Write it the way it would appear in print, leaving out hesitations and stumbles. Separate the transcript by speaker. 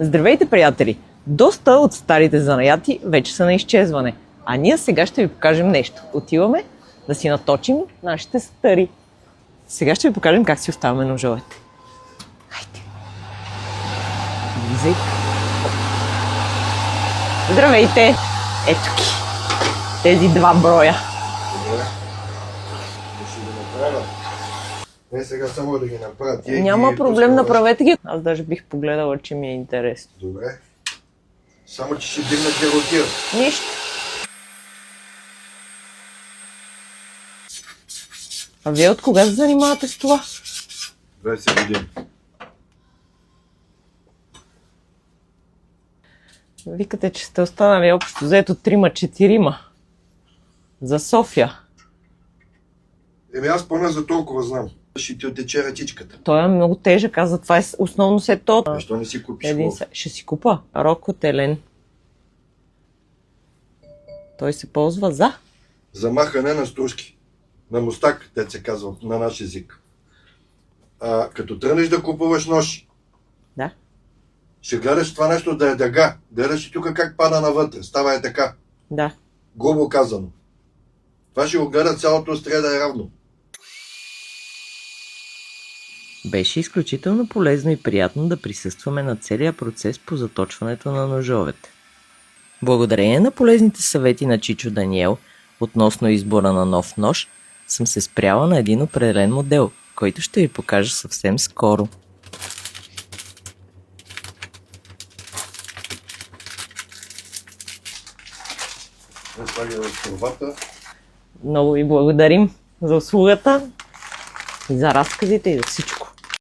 Speaker 1: Здравейте, приятели! Доста от старите занаяти вече са на изчезване, а ние сега ще ви покажем нещо. Отиваме да си наточим нашите стари. Сега ще ви покажем как си оставяме ножовете. Хайде! Влизай! Здравейте! Ето ги! Тези два броя.
Speaker 2: Добре. Ще ги направя. Не, сега само да ги направя.
Speaker 1: Няма проблем, направете ги. Аз даже бих погледала, че ми е интересно.
Speaker 2: Добре. Само, че ще дигнат и ротира.
Speaker 1: Нищо. А вие от кога се занимавате с това?
Speaker 2: 20 години.
Speaker 1: Викате, че сте останали общо взето 3-4 за София.
Speaker 2: Аз поне за толкова знам. Ще ти отече ръчичката.
Speaker 1: Той е много тежък, а затова е основно сето.
Speaker 2: Защо не си купиш лов?
Speaker 1: Ще си купа. Роко Телен. Той се ползва за?
Speaker 2: За махане на стружки. На мустак, те се казва на наш език. Като тръгнеш да купуваш нож,
Speaker 1: Да.
Speaker 2: ще гледаш това нещо да е дъга. Гледаш и тук как пада навътре. Става е така.
Speaker 1: Да.
Speaker 2: Грубо казано. Това ще го гледа цялото острие да е равно.
Speaker 1: Беше изключително полезно и приятно да присъстваме на целия процес по заточването на ножовете. Благодарение на полезните съвети на Чичо Даниел относно избора на нов нож, съм се спряла на един определен модел, който ще ви покажа съвсем скоро.
Speaker 2: Слагаме в турбата.
Speaker 1: Много ви благодарим за услугата и за разказите и за всичко.